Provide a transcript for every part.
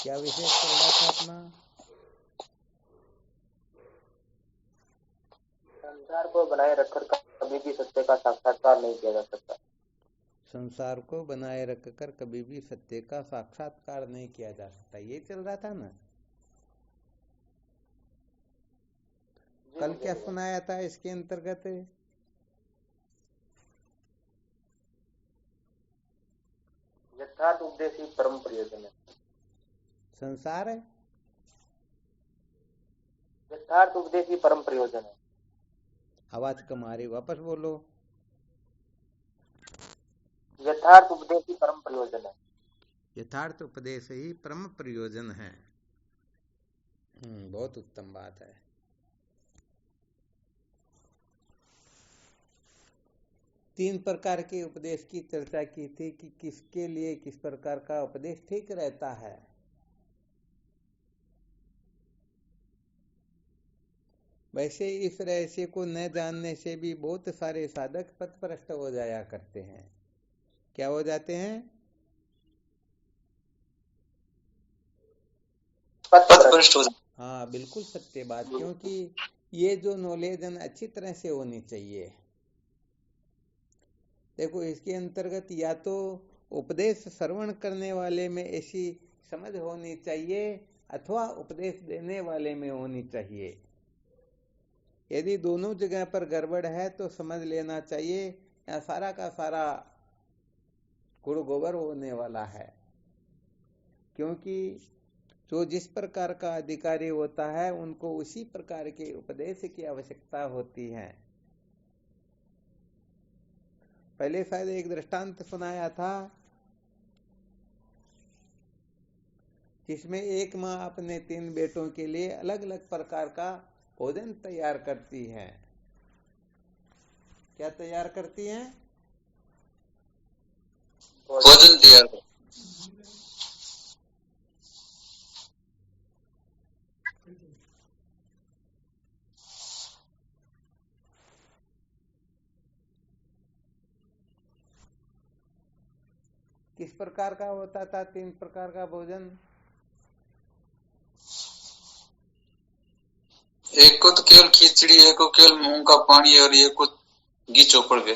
क्या विषय चल रहा था अपना? संसार को बनाए रखकर कभी भी सत्य का साक्षात्कार नहीं किया जा सकता। संसार को बनाए रखकर कभी भी सत्य का साक्षात्कार नहीं किया जा सकता, ये चल रहा था ना। कल क्या सुनाया था इसके अंतर्गत? यथार्थ उपदेश ही परम प्रयोजन है। संसार है, यथार्थ उपदेश ही परम प्रयोजन है। आवाज कम आ रही, वापस बोलो। यथार्थ उपदेश ही परम प्रयोजन है। यथार्थ उपदेश ही परम प्रयोजन है। बहुत उत्तम बात है। तीन प्रकार के उपदेश की चर्चा की थी कि किसके लिए किस प्रकार का उपदेश ठीक रहता है। वैसे इस रहस्य को न जानने से भी बहुत सारे साधक पथभ्रष्ट हो जाया करते हैं। क्या हो जाते हैं? पथभ्रष्ट हो। हाँ, बिल्कुल सत्य बात, क्योंकि ये जो नॉलेज अच्छी तरह से होनी चाहिए। देखो, इसके अंतर्गत या तो उपदेश श्रवण करने वाले में ऐसी समझ होनी चाहिए अथवा उपदेश देने वाले में होनी चाहिए। यदि दोनों जगह पर गड़बड़ है तो समझ लेना चाहिए या सारा का सारा गुड़ गोबर होने वाला है। क्योंकि जो जिस प्रकार का अधिकारी होता है उनको उसी प्रकार के उपदेश की आवश्यकता होती है। पहले शायद एक दृष्टांत सुनाया था जिसमें एक माँ अपने 3 बेटों के लिए अलग अलग प्रकार का भोजन तैयार करती है। क्या तैयार करती है? भोजन तैयार। किस प्रकार का होता था 3 प्रकार का भोजन? एक को तो केवल खिचड़ी, एक को केवल मूंग का पानी और एक को घी चोपड़ के।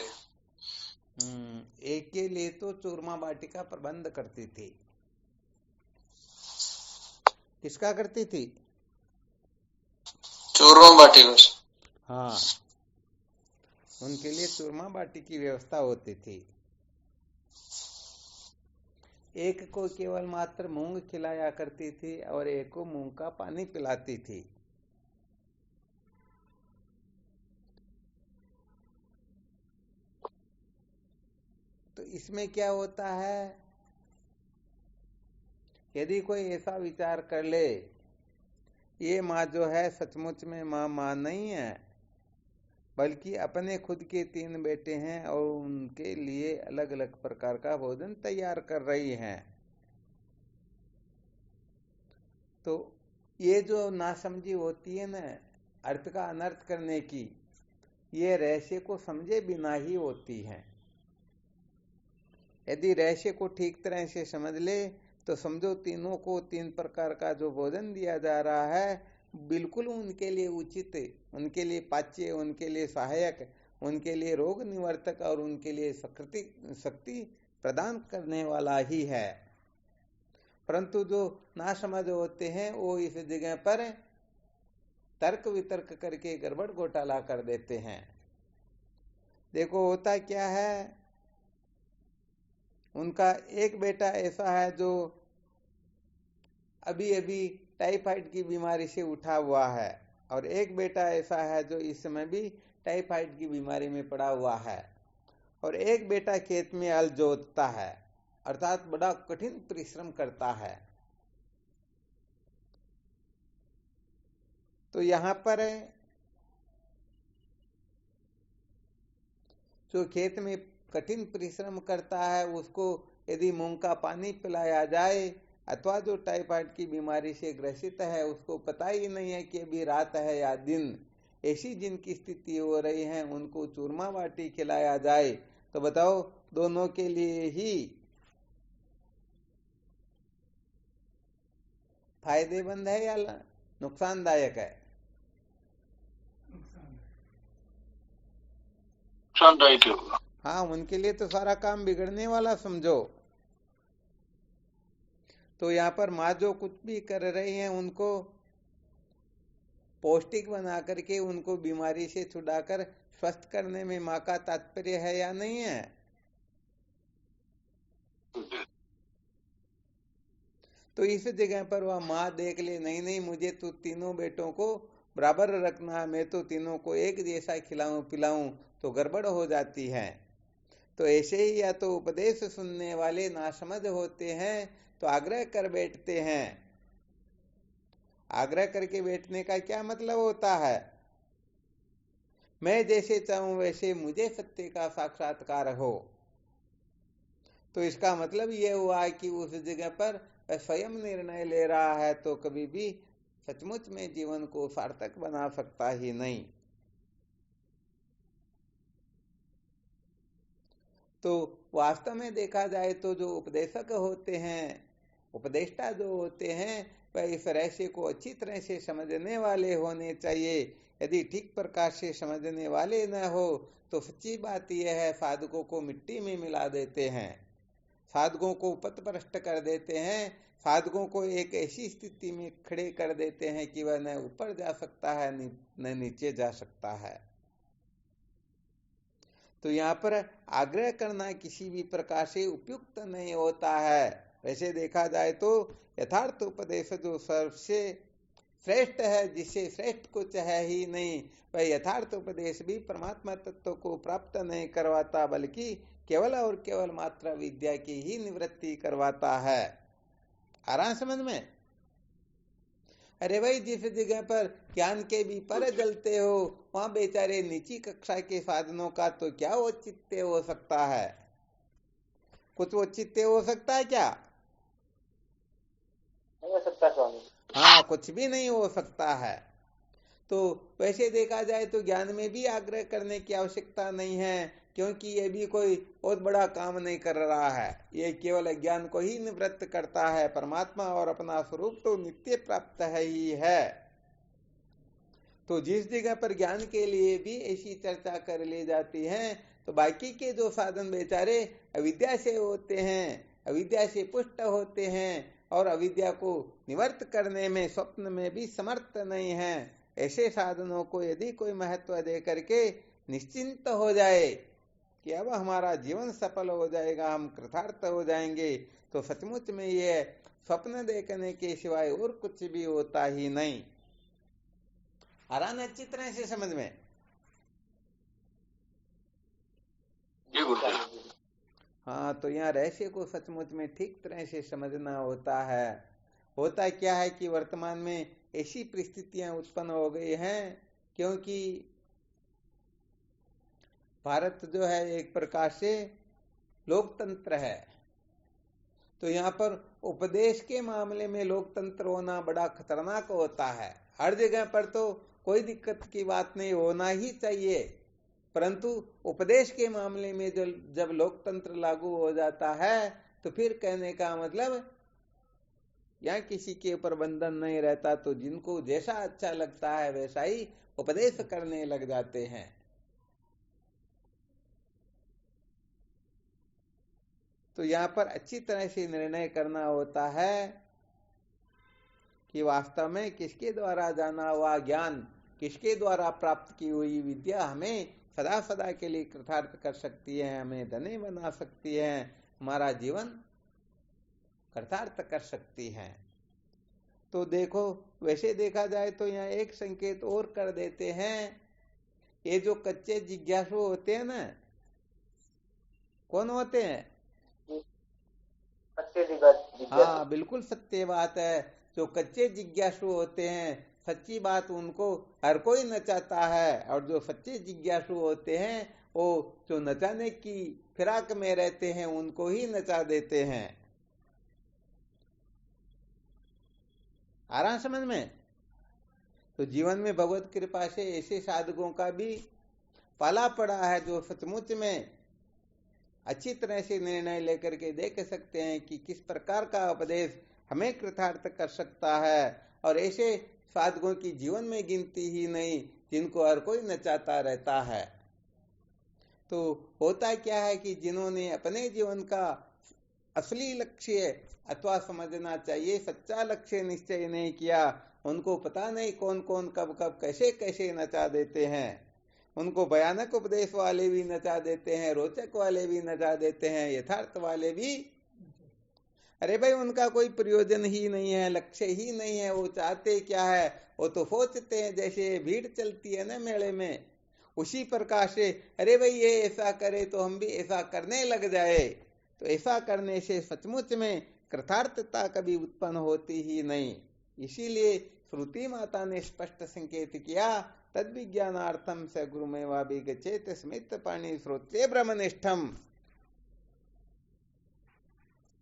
एक के लिए तो चूरमा बाटी का प्रबंध करती थी। किसका करती थी? चूरमा बाटी बस। हाँ, उनके लिए चूरमा बाटी की व्यवस्था होती थी। एक को केवल मात्र मूंग खिलाया करती थी और एक को मूंग का पानी पिलाती थी। तो इसमें क्या होता है, यदि कोई ऐसा विचार कर ले ये माँ जो है सचमुच में माँ नहीं है, बल्कि अपने खुद के 3 बेटे हैं और उनके लिए अलग अलग प्रकार का भोजन तैयार कर रही हैं, तो ये जो नासमझी होती है ना, अर्थ का अनर्थ करने की, ये रहस्य को समझे बिना ही होती है। यदि रहस्य को ठीक तरह से समझ ले तो समझो तीनों को 3 प्रकार का जो भोजन दिया जा रहा है बिल्कुल उनके लिए उचित, उनके लिए पाच्य, उनके लिए सहायक, उनके लिए रोग निवर्तक और उनके लिए शक्ति प्रदान करने वाला ही है। परंतु जो नासमझ होते हैं वो इस जगह पर तर्क वितर्क करके गड़बड़ घोटाला कर देते हैं। देखो होता क्या है, उनका एक बेटा ऐसा है जो अभी अभी टाइफाइड की बीमारी से उठा हुआ है और एक बेटा ऐसा है जो इस समय भी टाइफाइड की बीमारी में पड़ा हुआ है और एक बेटा खेत में हल जोतता है, अर्थात बड़ा कठिन परिश्रम करता है। तो यहां पर जो खेत में कठिन परिश्रम करता है उसको यदि मूंग का पानी पिलाया जाए, अथवा जो टाइफाइड की बीमारी से ग्रसित है उसको पता ही नहीं है कि अभी रात है या दिन, ऐसी जिनकी स्थिति हो रही है उनको चूरमा बाटी खिलाया जाए, तो बताओ दोनों के लिए ही फायदेमंद है या नुकसानदायक है? नुकसानदायक होगा। हाँ, उनके लिए तो सारा काम बिगड़ने वाला समझो। तो यहाँ पर माँ जो कुछ भी कर रही हैं उनको पौष्टिक बना करके उनको बीमारी से छुड़ाकर स्वस्थ करने में माँ का तात्पर्य है या नहीं है? तो इस जगह पर वह माँ देख ले, नहीं नहीं मुझे तो तीनों बेटों को बराबर रखना है, मैं तो तीनों को एक जैसा खिलाऊं पिलाऊं, तो गड़बड़ हो जाती है। तो ऐसे ही या तो उपदेश सुनने वाले नासमझ होते हैं तो आग्रह कर बैठते हैं। आग्रह करके बैठने का क्या मतलब होता है? मैं जैसे चाहूं वैसे मुझे सत्य का साक्षात्कार हो। तो इसका मतलब यह हुआ कि उस जगह पर स्वयं निर्णय ले रहा है तो कभी भी सचमुच में जीवन को सार्थक बना सकता ही नहीं। तो वास्तव में देखा जाए तो जो उपदेशक होते हैं, उपदेष्टा जो होते हैं, वह इस रहस्य को अच्छी तरह से समझने वाले होने चाहिए। यदि ठीक प्रकार से समझने वाले न हो तो सच्ची बात यह है साधकों को मिट्टी में मिला देते हैं, साधकों को पथभ्रष्ट कर देते हैं, साधकों को एक ऐसी स्थिति में खड़े कर देते हैं कि वह न ऊपर जा सकता है न नीचे जा सकता है। तो यहाँ पर आग्रह करना किसी भी प्रकार से उपयुक्त नहीं होता है। वैसे देखा जाए तो यथार्थ उपदेश जो सबसे श्रेष्ठ है, जिससे श्रेष्ठ कुछ है ही नहीं, वह यथार्थ उपदेश भी परमात्मा तत्व को प्राप्त नहीं करवाता, बल्कि केवल और केवल मात्र विद्या की ही निवृत्ति करवाता है। आ रहा समझ में? अरे भाई, जिस जगह पर ज्ञान के भी पर जलते हो वहां बेचारे नीची कक्षा के साधनों का तो क्या औचित्य हो सकता है? कुछ औचित्य हो सकता है क्या? नहीं हो सकता स्वामी। हाँ, कुछ भी नहीं हो सकता है। तो वैसे देखा जाए तो ज्ञान में भी आग्रह करने की आवश्यकता नहीं है, क्योंकि ये भी कोई बहुत बड़ा काम नहीं कर रहा है। ये केवल ज्ञान को ही निवृत्त करता है। परमात्मा और अपना स्वरूप तो नित्य प्राप्त है ही है। तो जिस जगह पर ज्ञान के लिए भी ऐसी चर्चा कर ली जाती है तो बाकी के जो साधन बेचारे अविद्या से होते हैं, अविद्या से पुष्ट होते हैं और अविद्या को निवृत्त करने में स्वप्न में भी समर्थ नहीं है। ऐसे साधनों को यदि कोई महत्व दे करके निश्चिंत हो जाए कि अब हमारा जीवन सफल हो जाएगा, हम कृतार्थ हो जाएंगे, तो सचमुच में ये स्वप्न देखने के सिवाय और कुछ भी होता ही नहीं। आराम अच्छी तरह से समझ में? हाँ, तो यहाँ रहस्य को सचमुच में ठीक तरह से समझना होता है। होता क्या है कि वर्तमान में ऐसी परिस्थितियां उत्पन्न हो गई हैं, क्योंकि भारत जो है एक प्रकार से लोकतंत्र है, तो यहाँ पर उपदेश के मामले में लोकतंत्र होना बड़ा खतरनाक होता है। हर जगह पर तो कोई दिक्कत की बात नहीं, होना ही चाहिए, परंतु उपदेश के मामले में जब लोकतंत्र लागू हो जाता है तो फिर कहने का मतलब यहाँ किसी के ऊपर बंधन नहीं रहता, तो जिनको जैसा अच्छा लगता है वैसा ही उपदेश करने लग जाते हैं। तो यहाँ पर अच्छी तरह से निर्णय करना होता है कि वास्तव में किसके द्वारा जाना हुआ ज्ञान, किसके द्वारा प्राप्त की हुई विद्या हमें सदा सदा के लिए कृतार्थ कर सकती है, हमें धनी बना सकती है, हमारा जीवन कृतार्थ कर सकती है। तो देखो, वैसे देखा जाए तो यहाँ एक संकेत और कर देते हैं। ये जो कच्चे जिज्ञासु होते हैं ना, कौन होते हैं? हाँ, बिल्कुल सत्य बात है। जो कच्चे जिज्ञासु होते हैं, सच्ची बात उनको हर कोई नचाता है, और जो सच्चे जिज्ञासु होते हैं वो जो नचाने की फिराक में रहते हैं उनको ही नचा देते हैं। आ रहा समझ में? तो जीवन में भगवत कृपा से ऐसे साधकों का भी पाला पड़ा है जो सचमुच में अच्छी तरह से निर्णय लेकर के देख सकते हैं कि किस प्रकार का उपदेश हमें कृतार्थ कर सकता है। और ऐसे साधकों की जीवन में गिनती ही नहीं जिनको हर कोई नचाता रहता है। तो होता क्या है कि जिन्होंने अपने जीवन का असली लक्ष्य अथवा समझना चाहिए सच्चा लक्ष्य निश्चय नहीं किया, उनको पता नहीं कौन कौन कब कब कैसे कैसे नचा देते हैं। उनको भयानक उपदेश वाले भी नचा देते हैं, रोचक वाले भी नचा देते हैं, यथार्थ वाले भी। अरे भाई उनका कोई प्रयोजन ही नहीं है, लक्ष्य ही नहीं है। वो चाहते क्या है, वो तो सोचते हैं जैसे भीड़ चलती है ना मेले में, उसी प्रकार से अरे भाई ये ऐसा करे तो हम भी ऐसा करने लग जाए। तो ऐसा करने से सचमुच में कृतार्थता कभी उत्पन्न होती ही नहीं। इसीलिए श्रुति माता ने स्पष्ट संकेत किया, तद विज्ञानार्थम स गुरुमेवाभिगच्छेत् स्मित पाणि श्रोत्रे ब्रह्मनिष्ठम।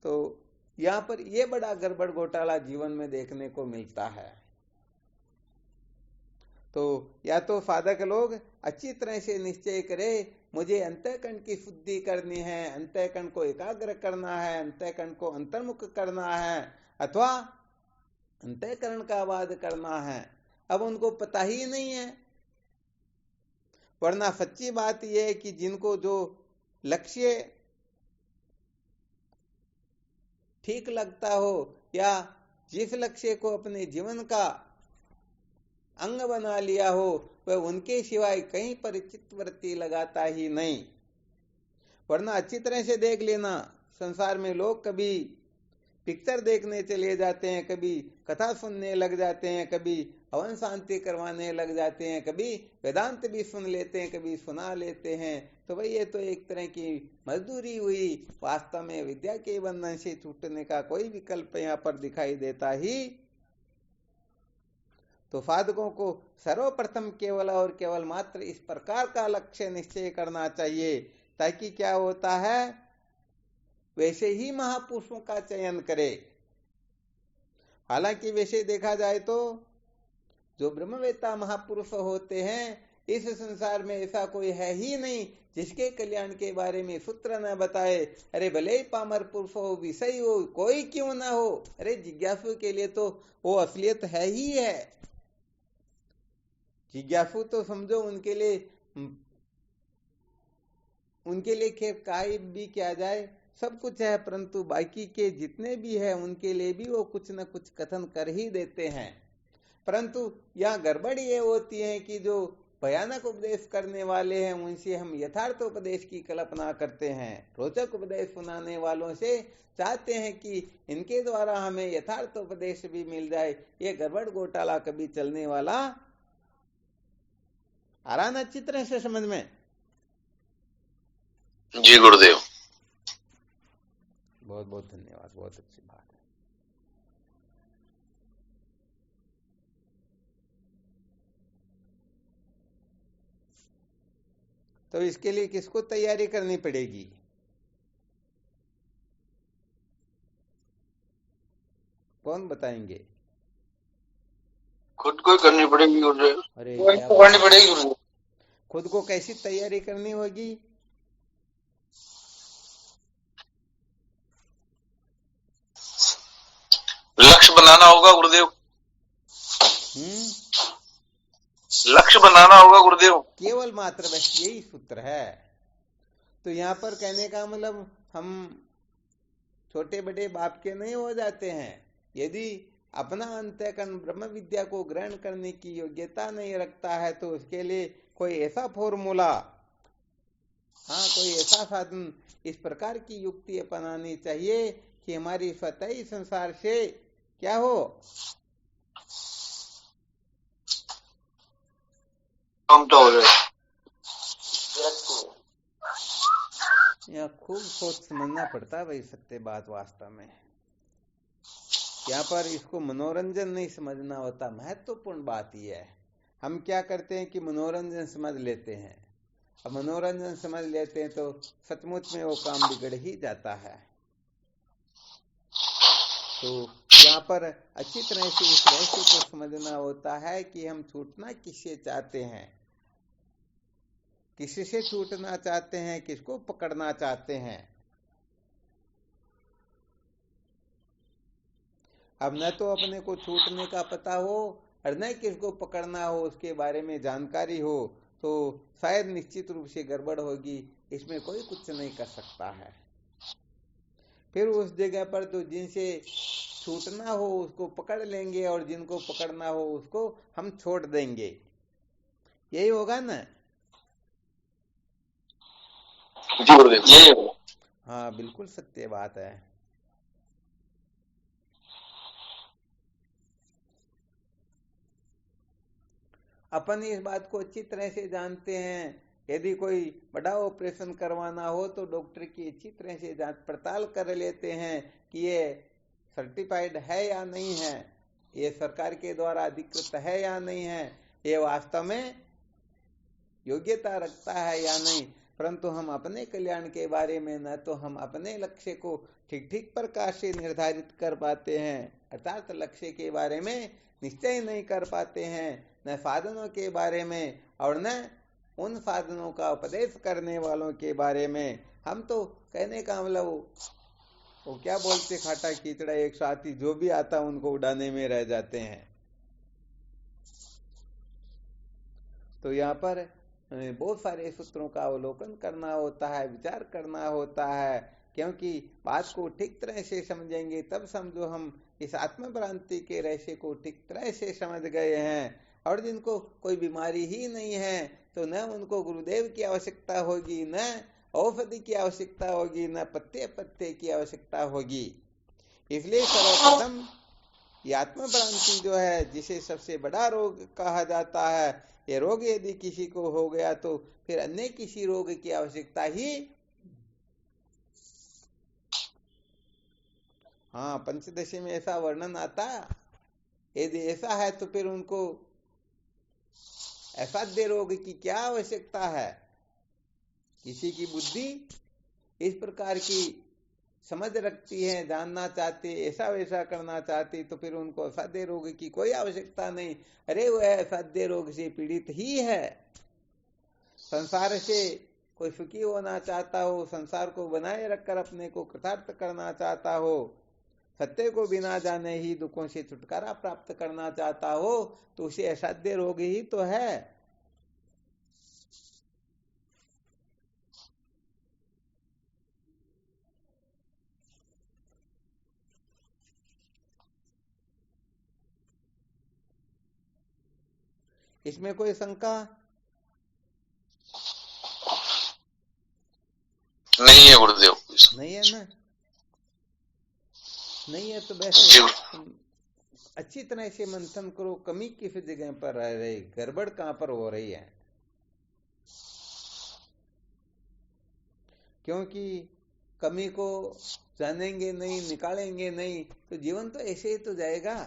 तो यहाँ पर यह बड़ा गड़बड़ घोटाला जीवन में देखने को मिलता है। तो या तो साधक लोग अच्छी तरह से निश्चय करे मुझे अंतःकरण की शुद्धि करनी है, अंतःकरण को एकाग्र करना है, अंतःकरण को अंतर्मुख करना है, अथवा अंतःकरण का वाद करना है। अब उनको पता ही नहीं है। वरना सच्ची बात यह है कि जिनको जो लक्ष्य ठीक लगता हो या जिस लक्ष्य को अपने जीवन का अंग बना लिया हो, वह उनके सिवाय कहीं पर चित्तवृत्ति लगाता ही नहीं। वरना अच्छी तरह से देख लेना, संसार में लोग कभी पिक्चर देखने चले जाते हैं, कभी कथा सुनने लग जाते हैं, कभी हवन शांति करवाने लग जाते हैं, कभी वेदांत भी सुन लेते हैं, कभी सुना लेते हैं। तो भाई ये तो एक तरह की मजदूरी हुई। वास्तव में विद्या के बंधन से छूटने का कोई विकल्प यहाँ पर दिखाई देता ही। तो साधकों को सर्वप्रथम केवल और केवल मात्र इस प्रकार का लक्ष्य निश्चय करना चाहिए, ताकि क्या होता है, वैसे ही महापुरुषों का चयन करे। हालांकि वैसे देखा जाए तो जो ब्रह्मवेत्ता महापुरुष होते हैं, इस संसार में ऐसा कोई है ही नहीं जिसके कल्याण के बारे में सूत्र न बताए। अरे भले ही पामर पुरुष हो, विषय हो, कोई क्यों ना हो, अरे जिज्ञासु के लिए तो वो असलियत है ही है। जिज्ञासु तो समझो उनके लिए खैर काय भी किया जाए सब कुछ है, परंतु बाकी के जितने भी है उनके लिए भी वो कुछ न कुछ कथन कर ही देते हैं। परंतु यहाँ गड़बड़ ये होती है कि जो भयानक उपदेश करने वाले हैं उनसे हम यथार्थ उपदेश की कल्पना करते हैं। रोचक उपदेश सुनाने वालों से चाहते हैं कि इनके द्वारा हमें यथार्थ उपदेश भी मिल जाए। ये गड़बड़ घोटाला कभी चलने वाला आ रहा ना अच्छी तरह से समझ में? जी गुरुदेव, बहुत बहुत धन्यवाद, बहुत अच्छी बात है। तो इसके लिए किसको तैयारी करनी पड़ेगी? कौन बताएंगे? खुद को करनी पड़ेगी गुरुदेव। अरे करनी पड़ेगी गुरुदेव। खुद को कैसी तैयारी करनी होगी? लक्ष्य बनाना होगा गुरुदेव। लक्ष्य बनाना होगा गुरुदेव। केवल मात्र बस यही सूत्र है। तो यहाँ पर कहने का मतलब हम छोटे बड़े बाप के नहीं हो जाते हैं। यदि अपना अंतःकरण ब्रह्म विद्या को ग्रहण करने की योग्यता नहीं रखता है तो उसके लिए कोई ऐसा फॉर्मूला, कोई ऐसा साधन, इस प्रकार की युक्ति अपनानी चाहिए कि हमारी स्वतः ही संसार से क्या हो, तो हो जाए। यहाँ खूब सोच समझना पड़ता है भाई, सत्य बात वास्तव में। यहाँ पर इसको मनोरंजन नहीं समझना होता। महत्वपूर्ण बात यह है, हम क्या करते हैं कि मनोरंजन समझ लेते हैं। अब मनोरंजन समझ लेते हैं तो सचमुच में वो काम बिगड़ ही जाता है। तो यहाँ पर अच्छी तरह से इस रहस्य को समझना होता है कि हम छूटना किससे चाहते हैं, किससे छूटना चाहते हैं, किसको पकड़ना चाहते हैं। अब न तो अपने को छूटने का पता हो और न किसको पकड़ना हो उसके बारे में जानकारी हो, तो शायद निश्चित रूप से गड़बड़ होगी, इसमें कोई कुछ नहीं कर सकता है। फिर उस जगह पर तो जिनसे छूटना हो उसको पकड़ लेंगे और जिनको पकड़ना हो उसको हम छोड़ देंगे, यही होगा ना? जी गुरुदेव, यही होगा। हाँ, बिल्कुल सत्य बात है। अपन इस बात को अच्छी तरह से जानते हैं, यदि कोई बड़ा ऑपरेशन करवाना हो तो डॉक्टर की अच्छी तरह से जांच पड़ताल कर लेते हैं कि ये सर्टिफाइड है या नहीं है, ये सरकार के द्वारा अधिकृत है या नहीं है, ये वास्तव में योग्यता रखता है या नहीं। परंतु हम अपने कल्याण के बारे में न तो हम अपने लक्ष्य को ठीक ठीक प्रकार से निर्धारित कर पाते हैं, अर्थात लक्ष्य के बारे में निश्चय नहीं कर पाते हैं, न साधनों के बारे में और न उन साधनों का उपदेश करने वालों के बारे में। हम तो कहने का मतलब वो क्या बोलते, खाटा कीचड़ा एक साथी, जो भी आता उनको उड़ाने में रह जाते हैं। तो यहाँ पर बहुत सारे सूत्रों का अवलोकन करना होता है, विचार करना होता है, क्योंकि बात को ठीक तरह से समझेंगे तब समझो हम इस आत्मभ्रांति के रहस्य को ठीक तरह से समझ गए हैं। और जिनको कोई बीमारी ही नहीं है तो न उनको गुरुदेव की आवश्यकता होगी, न औषधि की आवश्यकता होगी, न पत्ते पत्ते की आवश्यकता होगी। इसलिए सर्वप्रथम ये आत्मभ्रांति जो है, जिसे सबसे बड़ा रोग कहा जाता है, ये रोग यदि किसी को हो गया तो फिर अन्य किसी रोग की आवश्यकता ही, हाँ, पंचदशी में ऐसा वर्णन आता, यदि ऐसा है तो फिर उनको असाध्य रोग की क्या आवश्यकता है। किसी की बुद्धि इस प्रकार की समझ रखती है, जानना चाहती, ऐसा वैसा करना चाहती, तो फिर उनको असाध्य रोग की कोई आवश्यकता नहीं। अरे वह असाध्य रोग से पीड़ित ही है। संसार से कोई सुखी होना चाहता हो, संसार को बनाए रखकर अपने को कृतार्थ करना चाहता हो, सत्य को बिना जाने ही दुखों से छुटकारा प्राप्त करना चाहता हो, तो उसे असाध्य रोग ही तो है। इसमें कोई शंका नहीं है गुरुदेव, नहीं है ना? नहीं है तो वैसे अच्छी तरह से मंथन करो, कमी किस जगह पर रह रही, गड़बड़ कहां पर हो रही है। क्योंकि कमी को जानेंगे नहीं, निकालेंगे नहीं, तो जीवन तो ऐसे ही तो जाएगा।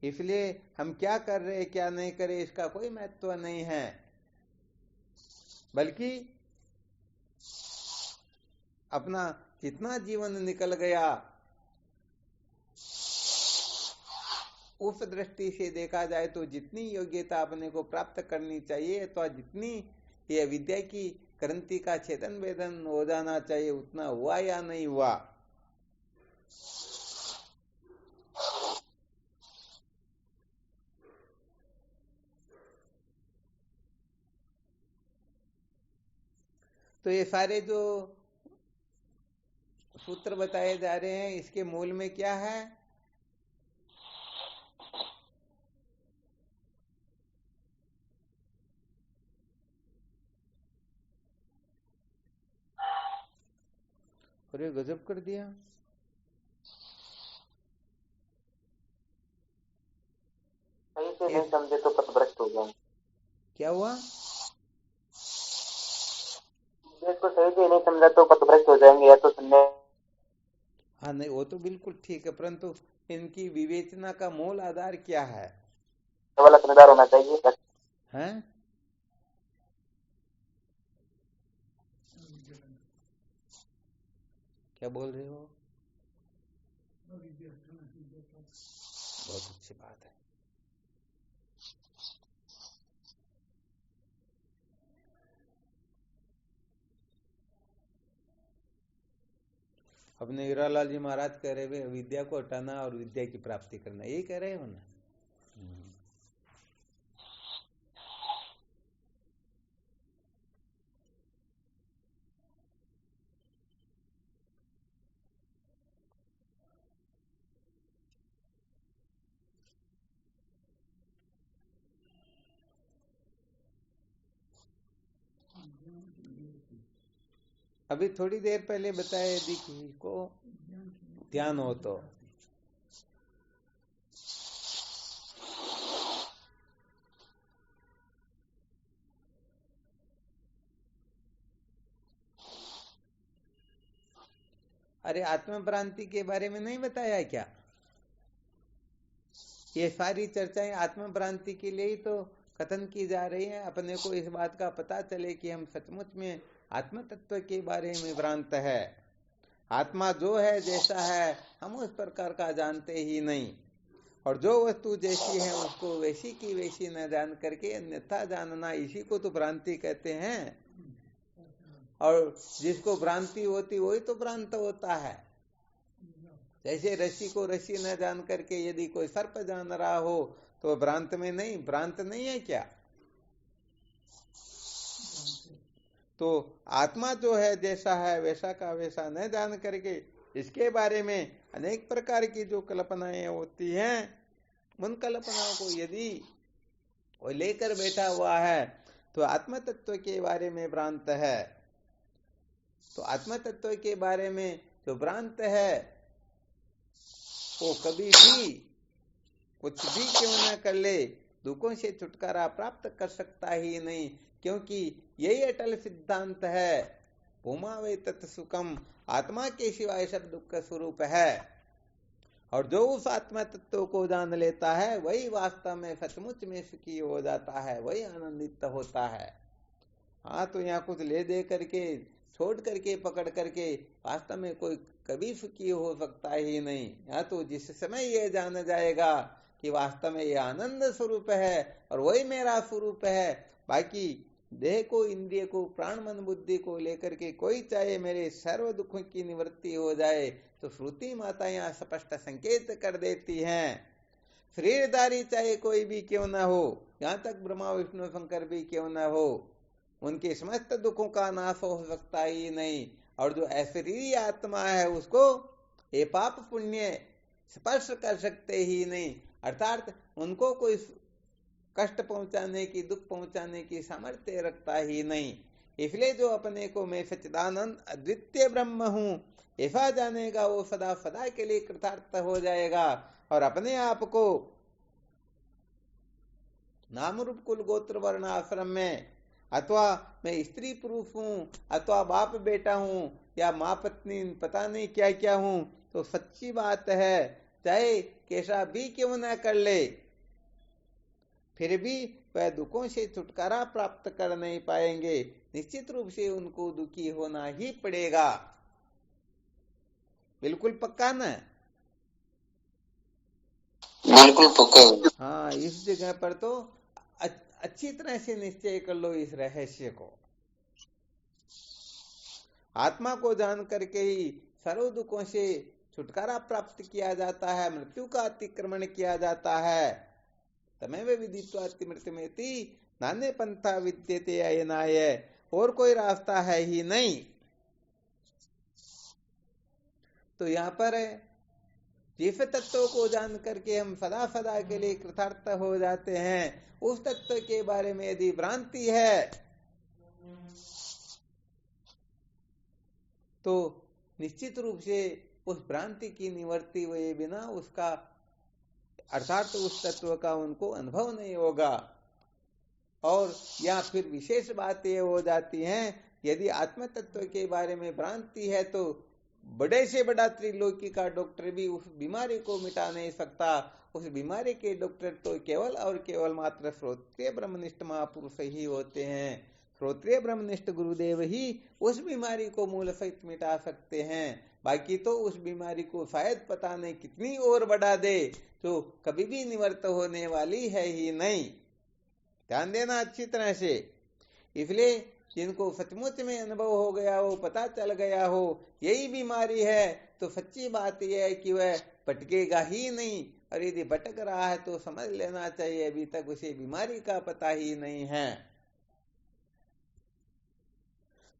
इसलिए हम क्या कर रहे क्या नहीं करे इसका कोई महत्व नहीं है, बल्कि अपना जितना जीवन निकल गया उस दृष्टि से देखा जाए तो जितनी योग्यता अपने को प्राप्त करनी चाहिए, तो जितनी ये विद्या की क्रांति का छेदन वेदन हो जाना चाहिए, उतना हुआ या नहीं हुआ। तो ये सारे जो सूत्र बताए जा रहे हैं, इसके मूल में क्या है? अरे गजब कर दिया। सही से नहीं समझे तो पथभ्रष्ट हो जाएंगे। क्या हुआ? इसको सही से नहीं समझा तो पथभ्रष्ट हो जाएंगे, या तो सुनने। हाँ, नहीं वो तो बिल्कुल ठीक है, परंतु इनकी विवेचना का मूल आधार क्या है? वाला समझदार होना चाहिए। हैं? क्या बोल रहे हो? बहुत अच्छी बात है। अपने हीरालाल जी महाराज कह रहे हैं विद्या को हटाना और विद्या की प्राप्ति करना, यही कह रहे हो ना। अभी थोड़ी देर पहले बताया यदि किसी को ध्यान हो तो अरे आत्म भ्रांति के बारे में नहीं बताया क्या? ये सारी चर्चाएं आत्म भ्रांति के लिए ही तो कथन की जा रही है। अपने को इस बात का पता चले कि हम सचमुच में आत्म तत्व के बारे में भ्रांत है। आत्मा जो है जैसा है हम उस प्रकार का जानते ही नहीं, और जो वस्तु जैसी है उसको वैसी की वैसी न जान करके अन्यथा जानना, इसी को तो भ्रांति कहते हैं। और जिसको भ्रांति होती वही तो भ्रांत होता है। जैसे रस्सी को रस्सी न जान करके यदि कोई सर्प जान रहा हो तो भ्रांत में नहीं, भ्रांत नहीं है क्या? तो आत्मा जो है जैसा है वैसा का वैसा न जान करके इसके बारे में अनेक प्रकार की जो कल्पनाएं होती हैं, उन कल्पनाओं को यदि वो लेकर बैठा हुआ है तो आत्म तत्व के बारे में भ्रांत है। तो आत्म तत्व के बारे में जो भ्रांत है वो कभी भी कुछ भी क्यों न कर ले दुखों से छुटकारा प्राप्त कर सकता ही नहीं, क्योंकि यही अटल सिद्धांत है। भूमा वे तत् सुखम, आत्मा के सिवाय सब दुख का स्वरूप है। और जो उस आत्मा तत्व को जान लेता है वही वास्तव में सचमुच में सुखी हो जाता है, वही आनंदित होता है। हाँ, तो यहाँ कुछ ले दे करके छोड़ करके पकड़ करके वास्तव में कोई कभी सुखी हो सकता ही नहीं। यहाँ तो जिस समय ये जान जाएगा कि वास्तव में ये आनंद स्वरूप है और वही मेरा स्वरूप है, बाकी देह को, इंद्रिय को, प्राण मन बुद्धि को लेकर के कोई चाहे मेरे सर्व दुखों की निवृत्ति हो जाए, तो श्रुति माता यहाँ स्पष्ट संकेत कर देती हैं। शरीरधारी चाहे कोई भी क्यों ना हो, यहाँ तक ब्रह्मा विष्णु शंकर भी क्यों ना हो, उनके समस्त दुखों का नाश हो सकता ही नहीं। और जो अशरीरी आत्मा है उसको ये पाप पुण्य स्पर्श कर सकते ही नहीं, अर्थात उनको कोई कष्ट पहुंचाने की, दुख पहुंचाने की सामर्थ्य रखता ही नहीं। इसलिए जो अपने को मैं सच्चिदानंद अद्वितीय ब्रह्म हूं ऐसा जानेगा वो सदा सदा के लिए कृतार्थ हो जाएगा और अपने आप को नाम रूप कुल गोत्र वर्ण आश्रम में, अथवा मैं स्त्री पुरुष हूं, अथवा बाप बेटा हूं, या माँ पत्नी, पता नहीं क्या क्या हूं, तो सच्ची बात है चाहे कैसा भी क्यों न कर ले फिर भी वह दुखों से छुटकारा प्राप्त कर नहीं पाएंगे। निश्चित रूप से उनको दुखी होना ही पड़ेगा। बिल्कुल पक्का ना? बिल्कुल पक्का। हाँ, इस जगह पर तो अच्छी तरह से निश्चय कर लो इस रहस्य को। आत्मा को जान करके ही सर्व दुखों से छुटकारा प्राप्त किया जाता है, मृत्यु का अतिक्रमण किया जाता है। तमेव विदित्वा मृत्युमेति नान्य पंथा विद्यते अयनाय, और कोई रास्ता है ही नहीं। तो यहाँ पर जिस तत्व को जान करके हम सदा सदा के लिए कृतार्थ हो जाते हैं, उस तत्व के बारे में यदि भ्रांति है तो निश्चित रूप से उस भ्रांति की निवृत्ति हुए बिना उसका, अर्थात उस तत्व का उनको अनुभव नहीं होगा। और या फिर विशेष बात ये हो जाती है, यदि आत्म तत्व के बारे में भ्रांति है तो बड़े से बड़ा त्रिलोकी का डॉक्टर भी उस बीमारी को मिटा नहीं सकता। उस बीमारी के डॉक्टर तो केवल और केवल मात्र श्रोत्रिय ब्रह्मनिष्ठ महापुरुष ही होते हैं। श्रोत्रिय ब्रह्मनिष्ठ गुरुदेव ही उस बीमारी को मूल सहित मिटा सकते हैं। बाकी तो उस बीमारी को शायद पता नहीं कितनी और बढ़ा दे, तो कभी भी निवृत्त होने वाली है ही नहीं। ध्यान देना अच्छी तरह से। इसलिए जिनको सचमुच में अनुभव हो गया हो, पता चल गया हो यही बीमारी है, तो सच्ची बात यह है कि वह भटकेगा ही नहीं, और यदि भटक रहा है तो समझ लेना चाहिए अभी तक उसे बीमारी का पता ही नहीं है।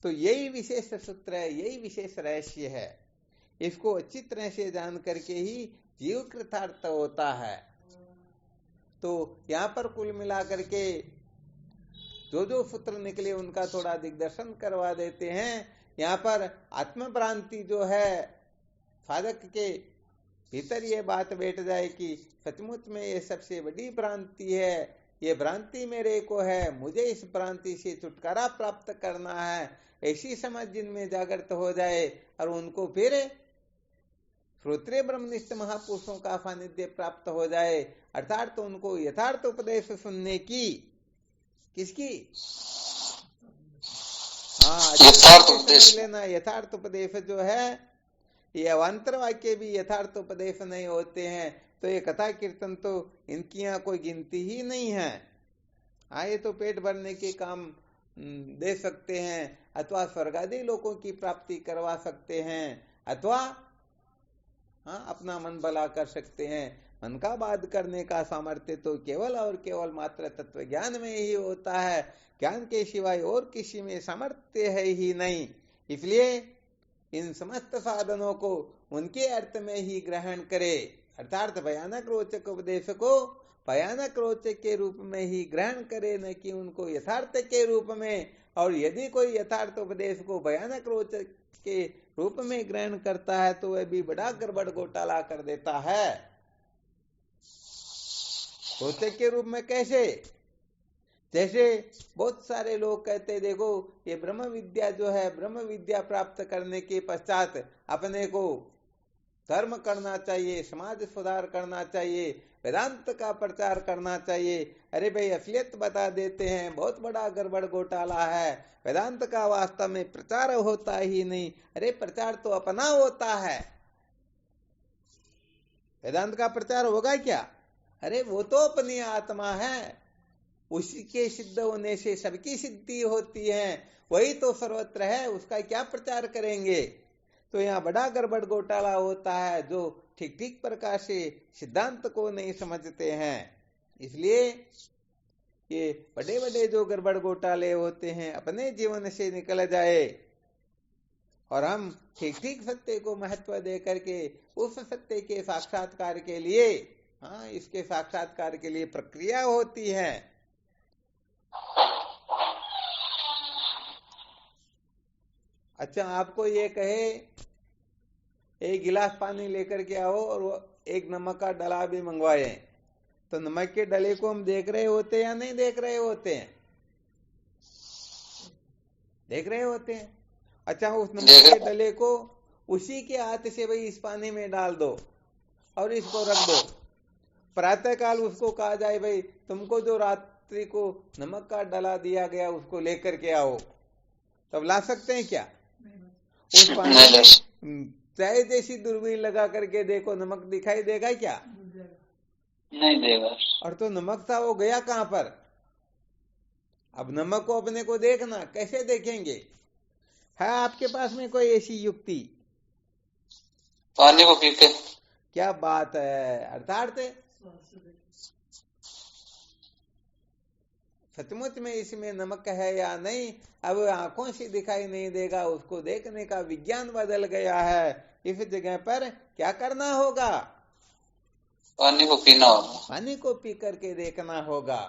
तो यही विशेष सूत्र है, यही विशेष रहस्य है। इसको अच्छी तरह से जान करके ही जीव कृतार्थ होता है। तो यहाँ पर कुल मिला करके जो सूत्र निकले उनका थोड़ा दिग्दर्शन करवा देते हैं। यहाँ पर आत्मभ्रांति जो है, साधक के भीतर ये बात बैठ जाए कि सचमुच में ये सबसे बड़ी भ्रांति है, ये भ्रांति मेरे को है, मुझे इस भ्रांति से छुटकारा प्राप्त करना है, ऐसी समझ जिनमें जागृत हो जाए और उनको फिर श्रोत्रिय ब्रह्मनिष्ठ महापुरुषों का सानिध्य प्राप्त हो जाए, अर्थात तो उनको यथार्थ उपदेश सुनने की, किसकी, हाँ यथार्थ उपदेश लेना। यथार्थ उपदेश जो है, ये अवान्तर वाक्य भी यथार्थ उपदेश नहीं होते हैं। तो ये कथा कीर्तन तो इनकी यहाँ कोई गिनती ही नहीं है। आए तो पेट भरने के काम दे सकते हैं, अथवा स्वर्ग आदि लोगों की प्राप्ति करवा सकते हैं, अथवा हाँ अपना मन भला कर सकते हैं। मन का बाध करने का सामर्थ्य तो केवल और केवल मात्र तत्व ज्ञान में ही होता है, ज्ञान के सिवाय और किसी में सामर्थ्य है ही नहीं। इसलिए इन समस्त साधनों को उनके अर्थ में ही ग्रहण करे, अर्थात भयानक रोचक उपदेश को भयानक रोचक के रूप में ही ग्रहण करे, न कि उनको यथार्थ के रूप में। और यदि कोई यथार्थ उपदेश को भयानक रोचक के रूप में ग्रहण करता है तो वह भी बड़ा गड़बड़ घोटाला कर देता है। रोचक के रूप में कैसे? जैसे बहुत सारे लोग कहते, देखो ये ब्रह्म विद्या जो है, ब्रह्म विद्या प्राप्त करने के पश्चात अपने को धर्म करना चाहिए, समाज सुधार करना चाहिए, वेदांत का प्रचार करना चाहिए। अरे भाई असलियत बता देते हैं, बहुत बड़ा गड़बड़ घोटाला है। वेदांत का वास्तव में प्रचार होता ही नहीं। अरे प्रचार तो अपना होता है, वेदांत का प्रचार होगा क्या? अरे वो तो अपनी आत्मा है, उसी के सिद्ध होने से सबकी सिद्धि होती है, वही तो सर्वत्र है, उसका क्या प्रचार करेंगे? तो यहाँ बड़ा गड़बड़ घोटाला होता है, जो ठीक ठीक प्रकार से सिद्धांत को नहीं समझते हैं। इसलिए ये बड़े बड़े जो गड़बड़ घोटाले होते हैं अपने जीवन से निकल जाए, और हम ठीक ठीक सत्य को महत्व दे करके उस सत्य के साक्षात्कार के लिए, हाँ इसके साक्षात्कार के लिए प्रक्रिया होती है। अच्छा, आपको ये कहे एक गिलास पानी लेकर के आओ और एक नमक का डला भी मंगवाए, तो नमक के डले को हम देख रहे होते हैं या नहीं देख रहे होते हैं? देख रहे होते हैं। अच्छा, उस नमक के डले को उसी के हाथ से भाई इस पानी में डाल दो और इसको रख दो। प्रातः काल उसको कहा जाए भाई तुमको जो रात्रि को नमक का डला दिया गया उसको लेकर के आओ, तब ला सकते हैं क्या? उस पानी में चाहे जैसी दूरबीन लगा करके देखो, नमक दिखाई देगा क्या? नहीं देगा। और तो नमक था वो गया कहां पर? अब नमक को अपने को देखना, कैसे देखेंगे? है आपके पास में कोई ऐसी युक्ति? पानी को पी के। क्या बात है! अर्थात सचमुच में इसमें नमक है या नहीं, अब आंखों से दिखाई नहीं देगा, उसको देखने का विज्ञान बदल गया है। इस जगह पर क्या करना होगा? पानी को पीना होगा, पानी को पी करके देखना होगा।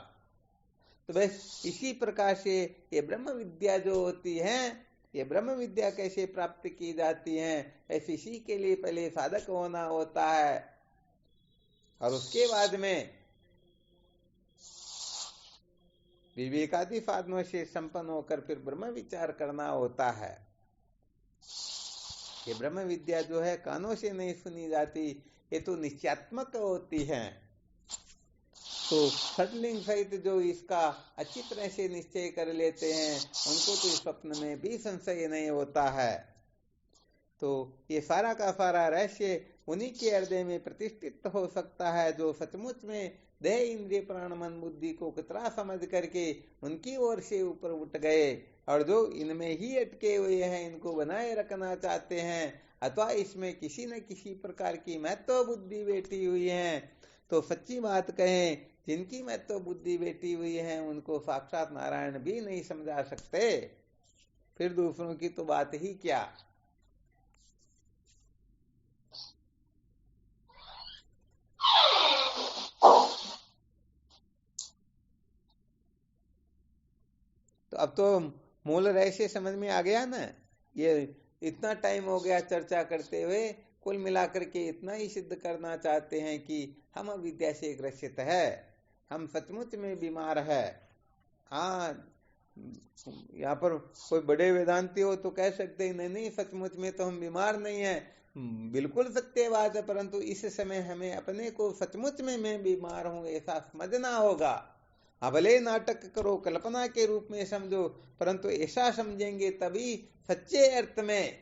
तो बस इसी प्रकार से ये ब्रह्म विद्या जो होती है, ये ब्रह्म विद्या कैसे प्राप्त की जाती है, ऐसे इसी के लिए पहले साधक होना होता है, और उसके बाद में विवेकादि साधनों से संपन्न होकर फिर ब्रह्म विचार करना होता है। ये ब्रह्म विद्या जो है कानों से नहीं सुनी जाती, ये तो निश्चयात्मक होती है। तो सटलिंग सहित जो इसका अच्छी तरह से निश्चय कर लेते हैं उनको तो स्वप्न में भी संशय नहीं होता है। तो ये सारा का सारा रहस्य उन्हीं के हृदय में प्रतिष्ठित हो सकता है, जो सचमुच में देह इंद्रिय प्राण मन बुद्धि को कितना समझ करके उनकी ओर से ऊपर उठ गए, और जो इनमें ही अटके हुए हैं, इनको बनाए रखना चाहते हैं, अथवा इसमें किसी न किसी प्रकार की महत्व बुद्धि बैठी हुई है। तो सच्ची बात कहें, जिनकी महत्व बुद्धि बैठी हुई है उनको साक्षात नारायण भी नहीं समझा सकते, फिर दूसरों की तो बात ही क्या। तो अब तो मूल रहस्य समझ में आ गया ना। ये इतना टाइम हो गया चर्चा करते हुए, कुल मिलाकर के इतना ही सिद्ध करना चाहते हैं कि हम अविद्या से ग्रसित है, हम सचमुच में बीमार है। हाँ, यहाँ पर कोई बड़े वेदांती हो तो कह सकते हैं नहीं सचमुच में तो हम बीमार नहीं है, बिल्कुल सत्य बात है, परंतु इस समय हमें अपने को सचमुच में मैं बीमार हूं ऐसा समझना होगा। भले नाटक करो, कल्पना के रूप में समझो, परंतु ऐसा समझेंगे तभी सच्चे अर्थ में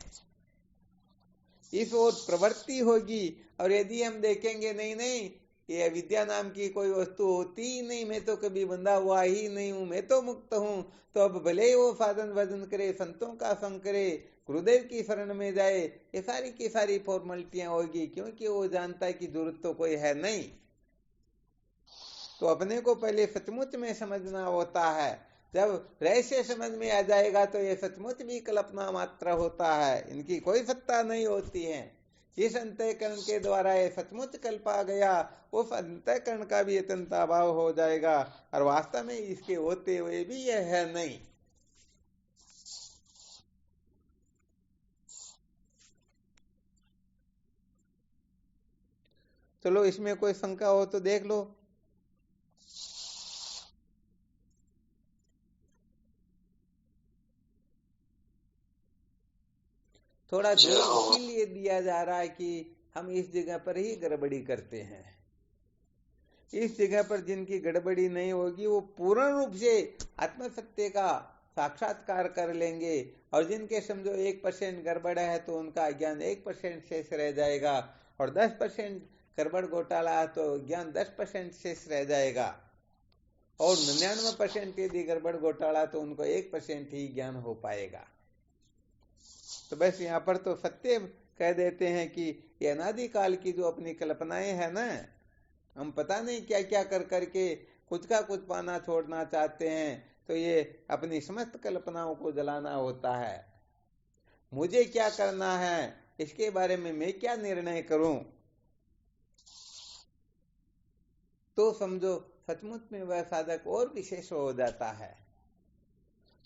इस ओर प्रवृत्ति होगी। और यदि हम देखेंगे नहीं नहीं ये अविद्या नाम की कोई वस्तु होती ही नहीं, मैं तो कभी बंधा हुआ ही नहीं हूं, मैं तो मुक्त हूं, तो अब भले ही वो साधन भजन करे, संतों का संग करे, गुरुदेव की शरण में जाए, ये सारी की सारी फॉर्मेलिटियां होगी, क्योंकि वो जानता है कि जरूरत तो कोई है नहीं। तो अपने को पहले सचमुच में समझना होता है। जब रहस्य समझ में आ जाएगा तो ये सचमुच भी कल्पना मात्र होता है, इनकी कोई सत्ता नहीं होती है। जिस अंतःकरण के द्वारा ये सचमुच कल्पा गया, उस अंतःकरण का भी अत्यंत अभाव हो जाएगा, और वास्तव में इसके होते हुए भी यह है नहीं। चलो इसमें कोई शंका हो तो देख लो। थोड़ा जोर इसीलिए दिया जा रहा है कि हम इस जगह पर ही गड़बड़ी करते हैं। इस जगह पर जिनकी गड़बड़ी नहीं होगी वो पूर्ण रूप से आत्मसत्य का साक्षात्कार कर लेंगे, और जिनके समझो 1% गड़बड़ है तो उनका ज्ञान 1% शेष रह जाएगा, और 10% गड़बड़ घोटाला तो ज्ञान 10% शेष रह जाएगा, और 99% यदि गड़बड़ घोटाला तो उनको 1% ही ज्ञान हो पाएगा। तो बस यहाँ पर तो सत्य कह देते हैं कि ये अनादिकाल की जो अपनी कल्पनाएं है ना, हम पता नहीं क्या क्या कर करके कुछ का कुछ पाना छोड़ना चाहते हैं, तो ये अपनी समस्त कल्पनाओं को जलाना होता है। मुझे क्या करना है, इसके बारे में मैं क्या निर्णय करूं, तो समझो सचमुच में वह साधक और विशेष हो जाता है।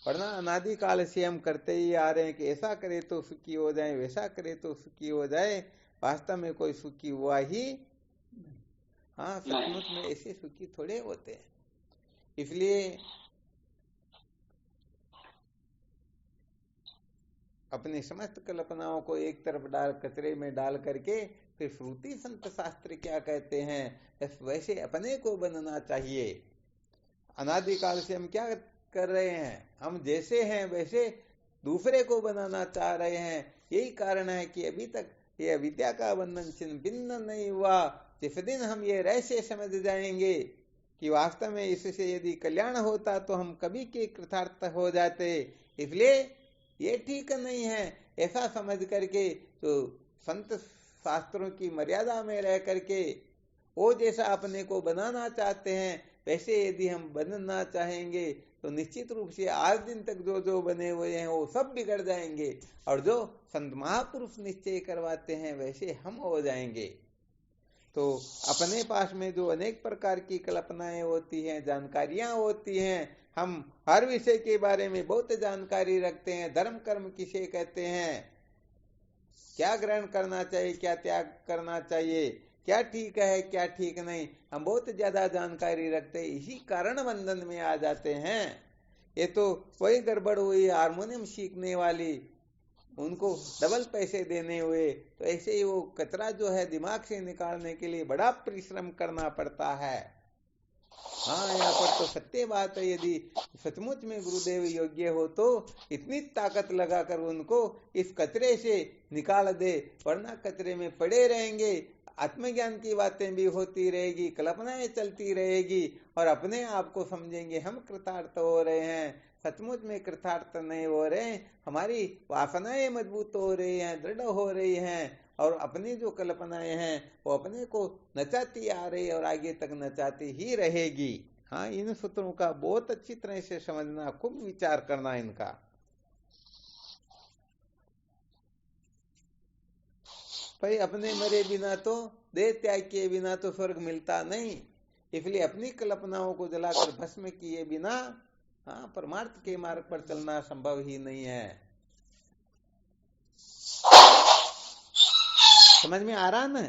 वरना अनादिकाल से हम करते ही आ रहे हैं कि ऐसा करे तो सुखी हो जाए, वैसा करे तो सुखी हो जाए, वास्तव में कोई सुखी हुआ ही। हाँ, सचमुच में ऐसे सुखी थोड़े होते हैं। इसलिए अपनी समस्त कल्पनाओं को एक तरफ डाल कचरे में डाल करके फिर श्रुति संत शास्त्र क्या कहते हैं वैसे अपने को बनना चाहिए। अनादिकाल से हम क्या कर रहे हैं, हम जैसे हैं वैसे दूसरे को बनाना चाह रहे हैं। यही कारण है कि अभी तक ये अविद्या का बंधन छिन्न भिन्न नहीं हुआ। जिस दिन हम ये रहस्य समझ जाएंगे कि वास्तव में इससे यदि कल्याण होता तो हम कभी के कृतार्थ हो जाते, इसलिए ये ठीक नहीं है ऐसा समझ करके तो संत शास्त्रों की मर्यादा में रह करके वो जैसा अपने को बनाना चाहते हैं वैसे यदि हम बनना चाहेंगे तो निश्चित रूप से आज दिन तक जो जो बने हुए हैं वो सब बिगड़ जाएंगे, और जो संत महापुरुष निश्चय करवाते हैं वैसे हम हो जाएंगे। तो अपने पास में जो अनेक प्रकार की कल्पनाएं होती हैं, जानकारियां होती हैं, हम हर विषय के बारे में बहुत जानकारी रखते हैं। धर्म कर्म किसे कहते हैं, क्या ग्रहण करना चाहिए, क्या त्याग करना चाहिए, क्या ठीक है क्या ठीक नहीं, हम बहुत ज्यादा जानकारी रखते हैं, इसी कारण बंधन में आ जाते हैं। ये तो वही गड़बड़ हुई हारमोनियम सीखने वाली, उनको डबल पैसे देने हुए, तो ऐसे ही वो कचरा जो है दिमाग से निकालने के लिए बड़ा परिश्रम करना पड़ता है। हाँ, यहाँ पर तो सत्य बात है, यदि सचमुच में गुरुदेव योग्य हो तो इतनी ताकत लगाकर उनको इस कचरे से निकाल दे, वरना कचरे में पड़े रहेंगे, आत्मज्ञान की बातें भी होती रहेगी, कल्पनाएं चलती रहेगी, और अपने आप को समझेंगे हम कृतार्थ हो रहे हैं, सचमुच में कृतार्थ नहीं हो रहे, हमारी वासनाएं मजबूत हो रही हैं, दृढ़ हो रही हैं, और अपनी जो कल्पनाएं हैं वो अपने को नचाती आ रही और आगे तक नचाती ही रहेगी। हाँ, इन सूत्रों का बहुत अच्छी तरह से समझना, खूब विचार करना इनका। भाई अपने मरे बिना तो, देह त्याग किए बिना तो स्वर्ग मिलता नहीं, इसलिए अपनी कल्पनाओं को जलाकर भस्म किए बिना हाँ परमार्थ के मार्ग पर चलना संभव ही नहीं है। समझ में आ रहा ना?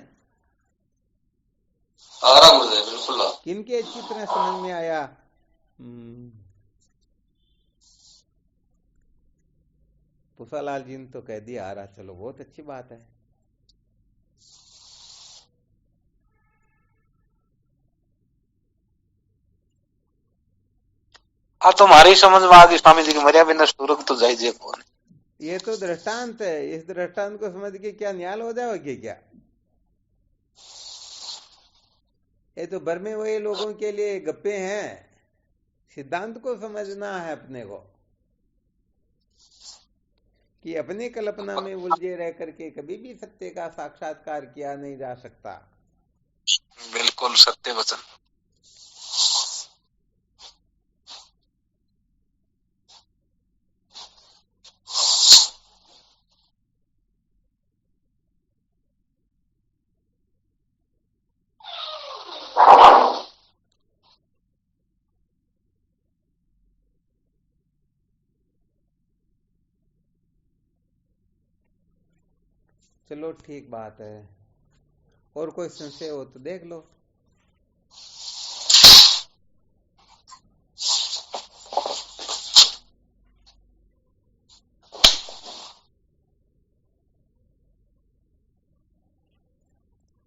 आ रहा मुझे बिल्कुल। किनके अच्छी तरह समझ में आया? पुष्पालाल जी ने तो कह दिया आ रहा, चलो बहुत अच्छी बात है। हाँ, तुम्हारी समझ में आ गई स्वामी जी की, मरिया बिना स्वर्ग तो जाइए कौन। ये तो दृष्टांत है, इस दृष्टांत को समझ के क्या न्याल हो जाओगे क्या? ये तो भर में वही लोगों के लिए गप्पे हैं, सिद्धांत को समझना है अपने को, कि अपनी कल्पना में उलझे रह करके कभी भी सत्य का साक्षात्कार किया नहीं जा सकता। बिल्कुल सत्य वचन। चलो ठीक बात है, और कोई संशय हो तो देख लो।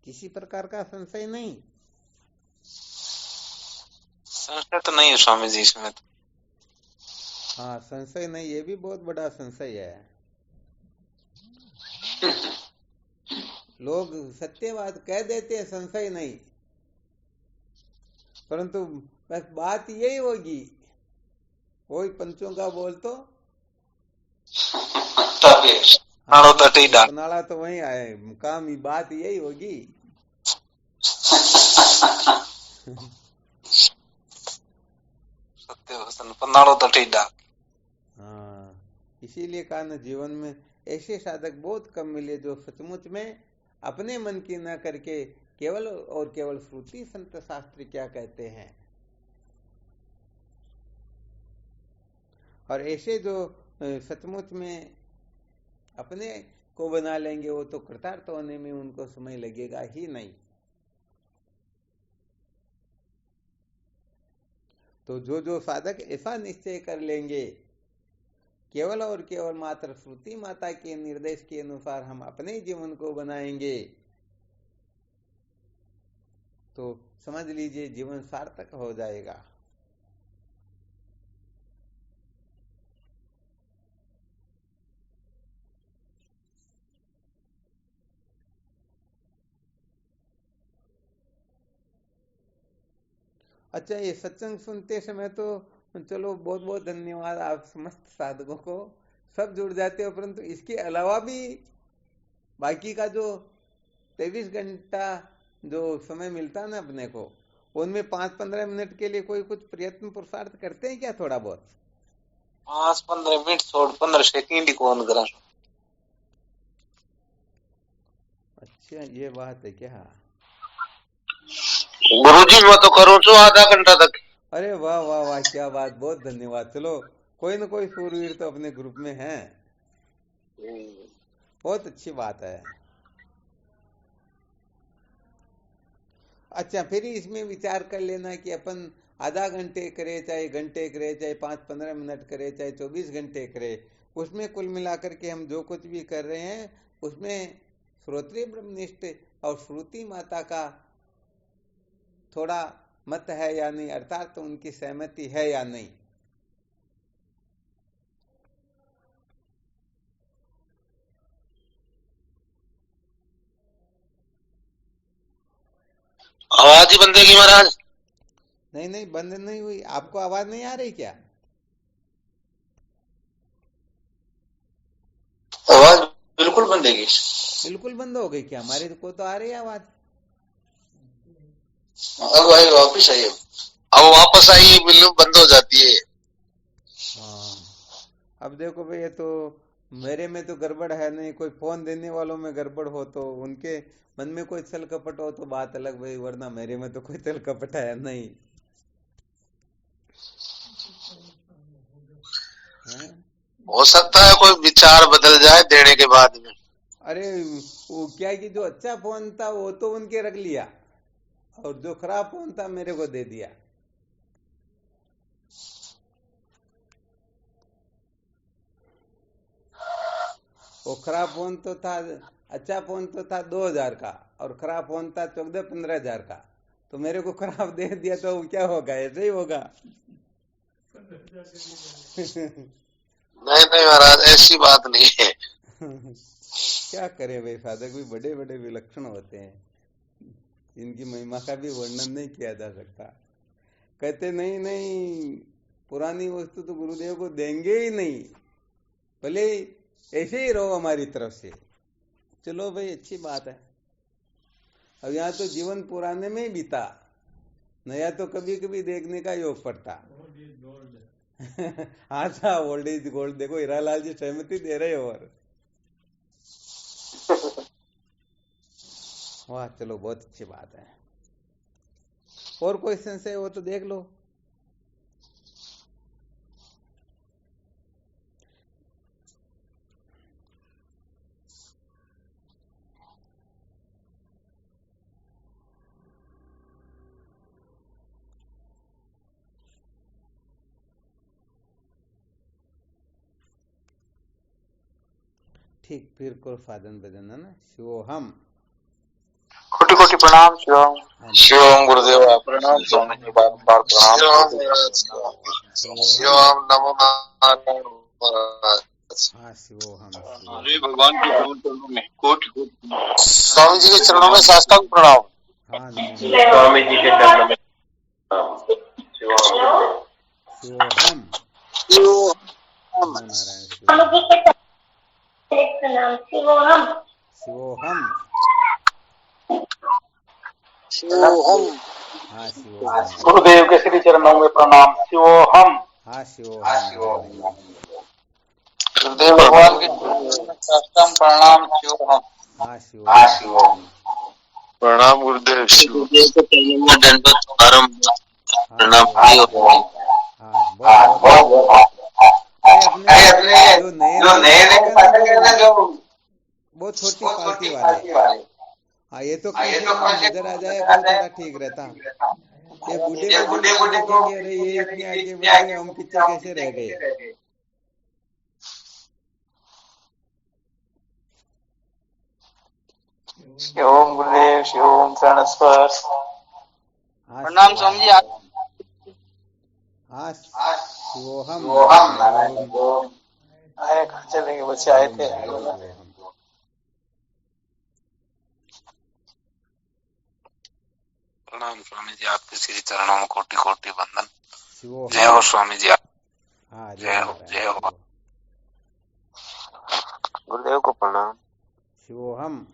किसी प्रकार का संशय नहीं? संशय तो नहीं है स्वामी जी इसमें तो। हाँ, संशय नहीं, ये भी बहुत बड़ा संशय है। लोग सत्यवाद कह देते हैं, संशय नहीं, परंतु बस बात यही होगी, वही पंचों का बोल तो पनाड़ा तो वही आए, काम बात यही होगी। सत्य वचन पनाड़ो तो टेढ़ा। हाँ, इसीलिए कहा न, जीवन में ऐसे साधक बहुत कम मिले जो सचमुच में अपने मन की न करके केवल और केवल श्रुति संत शास्त्र क्या कहते हैं, और ऐसे जो सचमुच में अपने को बना लेंगे, वो तो कृतार्थ होने में उनको समय लगेगा ही नहीं। तो जो जो साधक ऐसा निश्चय कर लेंगे, केवल और केवल मात्र श्रुति माता के निर्देश के अनुसार हम अपने जीवन को बनाएंगे, तो समझ लीजिए जीवन सार्थक हो जाएगा। अच्छा, ये सत्संग सुनते समय तो चलो बहुत बहुत धन्यवाद आप समस्त साधकों को, सब जुड़ जाते हो, परंतु इसके अलावा भी बाकी का जो 23 घंटा जो समय मिलता है ना अपने को, उनमें 5-15 मिनट के लिए कोई कुछ प्रयत्न पुरुषार्थ करते हैं क्या? थोड़ा बहुत 5-15 मिनट छोड़ 15 सेकंड ही कौन करा। अच्छा, ये बात है क्या? गुरुजी मैं तो करूँ छू आधा घंटा तक। अरे वाह वाह वाह, क्या बात, बहुत धन्यवाद। चलो कोई न कोई सूरवीर तो अपने ग्रुप में है, बहुत अच्छी बात है। अच्छा, फिर इसमें विचार कर लेना कि अपन आधा घंटे करे, चाहे घंटे करे, चाहे 5-15 मिनट करे, चाहे 24 घंटे करे, उसमें कुल मिलाकर के हम जो कुछ भी कर रहे हैं उसमें श्रोत्रिय ब्रह्मनिष्ठ और श्रुति माता का थोड़ा मत है या नहीं, अर्थात तो उनकी सहमति है या नहीं। आवाज ही बंद की महाराज। नहीं नहीं, बंद नहीं हुई। आपको आवाज नहीं आ रही क्या? बिल्कुल बंदेगी। बिल्कुल बंद हो गई क्या? हमारे को तो आ रही है आवाज। अब आई वापिस आई, अब वापस आई, बिल्कुल बंद हो जाती है। हाँ, अब देखो भाई, ये तो मेरे में तो गड़बड़ है नहीं, कोई फोन देने वालों में गड़बड़ हो तो उनके मन में कोई छल कपट हो तो बात अलग भाई, वरना मेरे में तो कोई छल कपट है नहीं है? हो सकता है कोई विचार बदल जाए देने के बाद में। अरे वो क्या है कि जो अच्छा फोन था वो तो उनके रख लिया, और जो खराब फोन था मेरे को दे दिया। वो खराब फोन तो था, अच्छा फोन तो था 2000 का, और खराब फोन था 14-15 हजार का, तो मेरे को खराब दे दिया तो क्या होगा? ऐसे ही होगा। नहीं नहीं महाराज, ऐसी बात नहीं है। क्या करे भाई, साधक भी बड़े बड़े विलक्षण होते हैं, इनकी महिमा का भी वर्णन नहीं किया जा सकता। कहते नहीं नहीं, पुरानी वस्तु तो गुरुदेव को देंगे ही नहीं, भले ऐसे ही रहो हमारी तरफ से। चलो भाई, अच्छी बात है। अब यहाँ तो जीवन पुराने में ही बीता, नया तो कभी कभी देखने का योग पड़ता। अच्छा, ओल्ड इज गोल्ड, देखो हीरालाल जी सहमति दे रहे हो। और वाह, चलो बहुत अच्छी बात है। और कोई संशय हो तो देख लो। ठीक, फिर को साधन भजन है ना, शिवोहम। कोटि कोटि प्रणाम शिवम। शिवम गुरुदेव, प्रणाम स्वामी जी, बार प्रणाम। शिवम नमो महाराज। हाँ, शिवोहम। अरे भगवान के चरणों में कोटि कोटि स्वामी जी के चरणों में साष्टांग प्रणाम। हाँ, स्वामी जी के चरणों में शिवोहम। शिवम नारायण शिवोहम। शिवोहम। शिवम। हाँ, शिवोहम। गुरुदेव के श्री चरणों में प्रणाम। शिवोहम। हाँ, शिवोहम। गुरुदेव भगवान के साष्टांग प्रणाम। शिवम। हाँ, शिवोहम। प्रणाम गुरुदेव। गुरुदेव के चरणों में दंडवत आरंभ प्रणाम। हाँ, बहुत बहुत। अपने जो नए साधक है ना, जो बहुत छोटी पार्टी वाले, हाँ, ये तो कैसे नजर आ जाए तो थोड़ा ठीक रहता। ये बूढ़े बूढ़े लोग देखेंगे, अरे ये इतने आगे बढ़ गए, हम पीछे कैसे रह गए। शिवोम गुरुदेव, शिवोम चरण स्पर्श। प्रणाम स्वामी जी। हाँ, शिवोहम। आए कहाँ चलेंगे, बच्चे आए थे। प्रणाम स्वामी जी, आपके श्री चरणों में कोटि कोटि वंदन। शिवोहम। जय हो स्वामी जी। हाँ, जय हो जय हो। गुरुदेव को प्रणाम। शिवोहम।